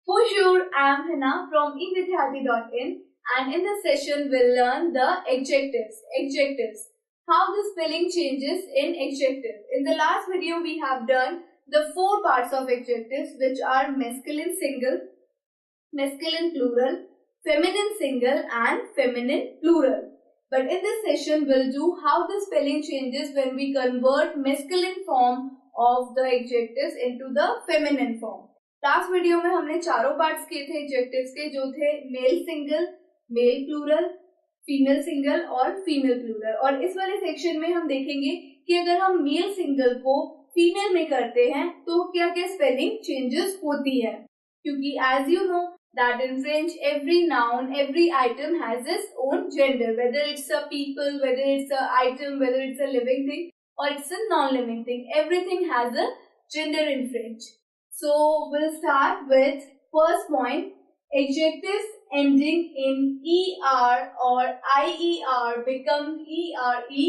Bonjour, I am Hina from evidyarthi.in, and in this session we'll learn the adjectives. How the spelling changes in adjectives. In the last video we have done the four parts of adjectives, which are masculine single, masculine plural, feminine single and feminine plural. But in this session we'll do how the spelling changes when we convert masculine form of the adjectives into the feminine form. Last video में हमने चारों parts किए थे adjectives के, जो थे male single, male plural, female single और female plural. और इस वाले सेक्शन में हम देखेंगे कि अगर हम मेल सिंगल को फीमेल में करते हैं तो क्या क्या स्पेलिंग चेंजेस होती है, क्योंकि as you know that in French every noun, every item has its own gender, whether it's a people, whether it's a item, whether it's a living thing or it's a non-living thing, everything has a gender in French. So we'll start with first point. Adjectives ending in er or ier become ere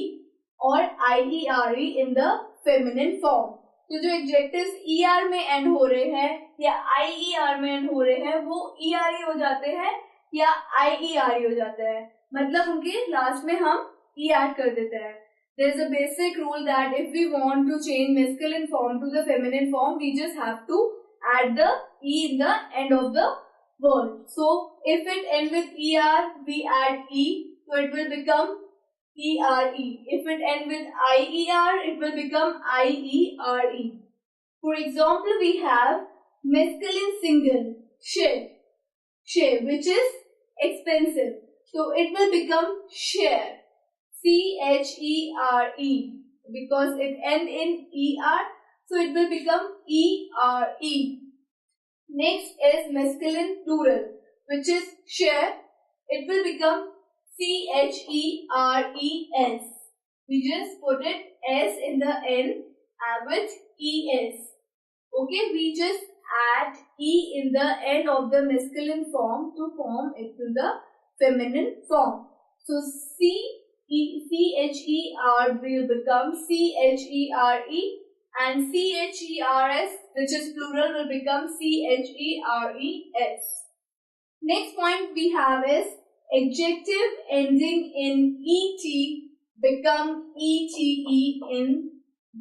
or iere in the feminine form. तो जो adjectives er में and हो रहे हैं या ier में and हो रहे हैं वो ere हो जाते हैं या iere हो जाता है, मतलब उनके लास्ट में हम e ऐड कर देते हैं. There is a basic rule that if we want to change masculine form to the feminine form, we just have to add the e in the end of the word. So if it ends with er, we add e, so it will become ere. If it ends with ier, it will become iere. For example, we have masculine single, share, which is expensive. So it will become share. chere, because it ends in er, so it will become ere. Next is masculine plural, which is share. It will become cheres. We just put it s in the end with es. Okay, we just add e in the end of the masculine form to form it to the feminine form. So cher will become chere, and chers, which is plural, will become cheres. Next point we have is adjective ending in et become ete in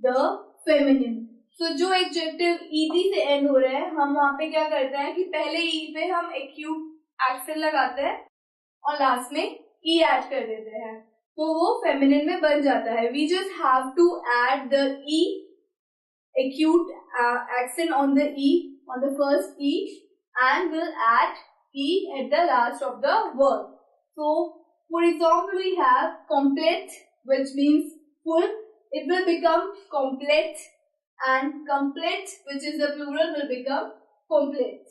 the feminine. So जो adjective et से and हो रहे हैं, हम वहां पे क्या करते हैं कि पहले e पे हम एक्यूट एक्सेंट लगाते हैं और लास्ट में e ऐड कर देते हैं, तो वो फेमिनिन में बन जाता है. We just have to add the e acute accent on the e, on the first e, and will add e at the last of the word. So for example, we have complete, which means full. It will become complete, and complete, which is the plural, will become complete.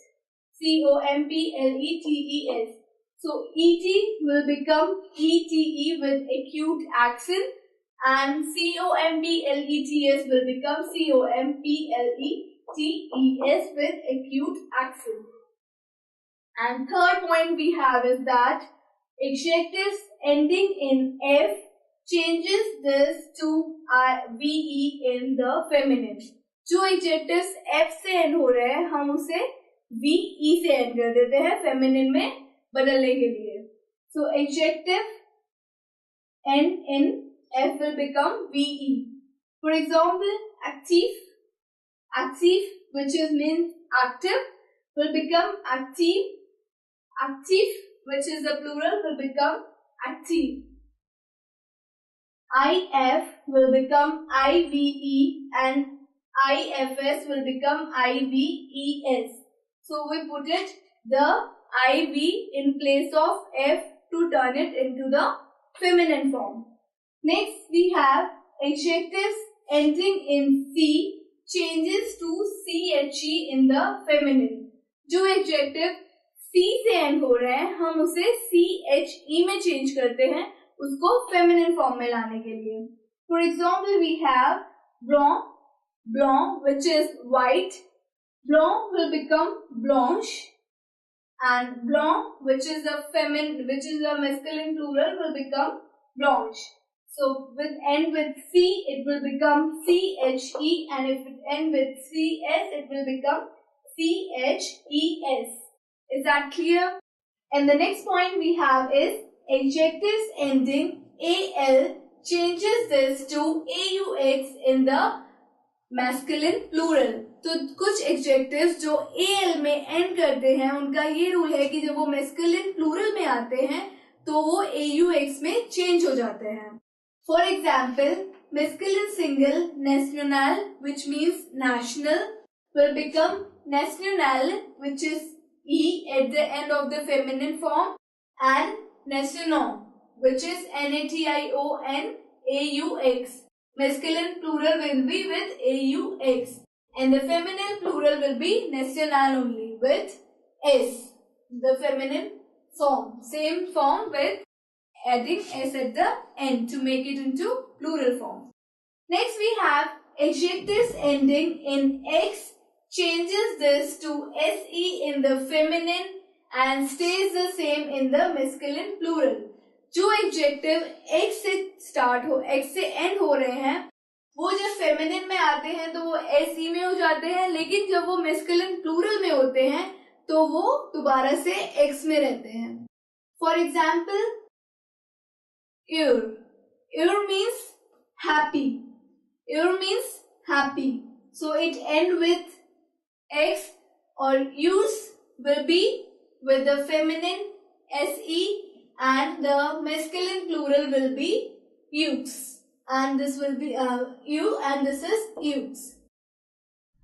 completes. So et will become ete with acute accent, and complets will become completes with acute accent. And third point we have is that adjectives ending in f changes this to ve in the feminine. जो adjectives f से end हो रहे हैं हम उसे ve से end कर देते हैं feminine में बदलने के लिए. So adjective end in f will become ve. For example, active, which is means active, will become active, which is the plural, will become active. if will become ive, and ifs will become ives. So we put it the iv in place of f to turn it into the feminine form. Next we have adjectives ending in c changes to che in the feminine. जो adjective c से end हो रहे हैं हम उसे che में change करते हैं उसको feminine form में लाने के लिए. For example, we have blanc, which is white. Blanc will become blanche, and blanc, which is the masculine plural, will become blanche. So with end with c, it will become che, and if it end with cs, it will become CHES. Is that clear? And the next point we have is adjectives ending AL changes this to AUX in the masculine plural. तो कुछ adjectives जो AL में end करते हैं उनका ये rule है कि जब वो masculine plural में आते हैं तो वो AUX में change हो जाते हैं. For example, masculine single national, which means national, will become national, which is E at the end of the feminine form, and national, which is NATIONAUX. Masculine plural will be with AUX, and the feminine plural will be national only with S. The feminine form, same form with adding S at the end to make it into plural form. Next we have adjectives ending in X changes this to SE in the feminine and stays the same in the masculine plural. जो adjective X से start हो, X से end हो रहे हैं, वो जब feminine में आते हैं तो वो SE में हो जाते हैं, लेकिन जब वो masculine plural में होते हैं तो वो दोबारा से X में रहते हैं. For example, Ur. Ur means happy. Ur means happy. So it ends with X, or use will be with the feminine SE and the masculine plural will be ux, and this will be U and this is ux.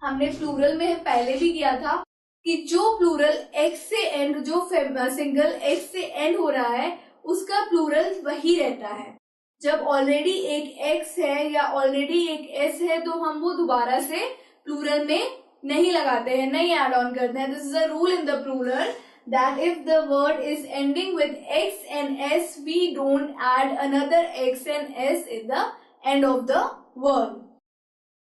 हमने plural में पहले भी किया था कि जो plural X से end, जो single X से end हो रहा है उसका plural वही रहता है. जब already एक X है या already एक S है तो हम वो दोबारा से plural में नहीं लगाते हैं, नहीं add on करते हैं. This is a rule in the plural that if the word is ending with X and S, we don't add another X and S in the end of the word.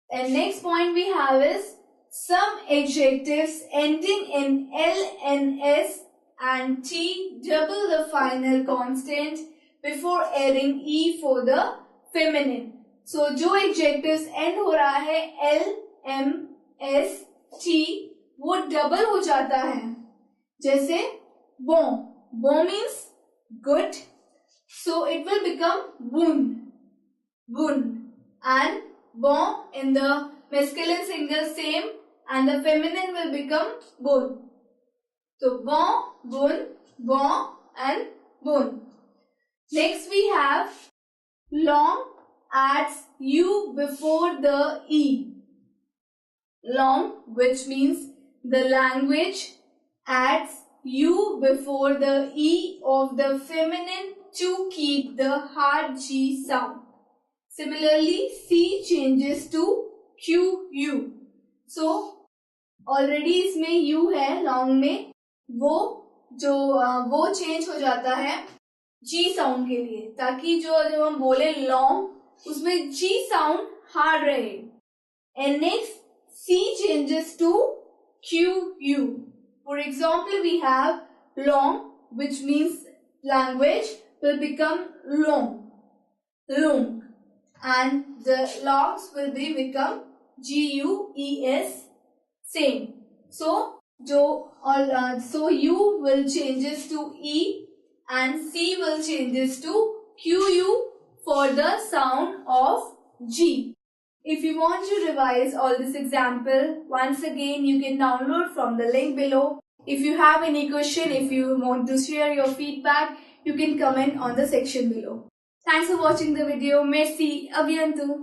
And next point we have is some adjectives ending in L and S and T double the final constant before adding E for the feminine. So जो adjectives end हो रहा है L, M, S, T, वो double हो जाता है. जैसे bon. Bon means good, so it will become bun. Bun. And bon in the masculine single same, and the feminine will become bun. So bon, bun, bon and bun. Next we have long adds U before the E. Long, which means the language adds U before the E of the feminine to keep the hard G sound. Similarly, C changes to QU. So, already इसमें U है long में, वो change हो जाता है G sound के लिए, ताकि जब हम बोले long उसमें G sound hard रहे. And next C changes to QU. For example, we have long, which means language, will become long, long, and the longs will become GUES, same. So U will changes to E and C will changes to QU for the sound of G. If you want to revise all this example, once again you can download from the link below. If you have any question, if you want to share your feedback, you can comment on the section below. Thanks for watching the video. Merci. À bientôt.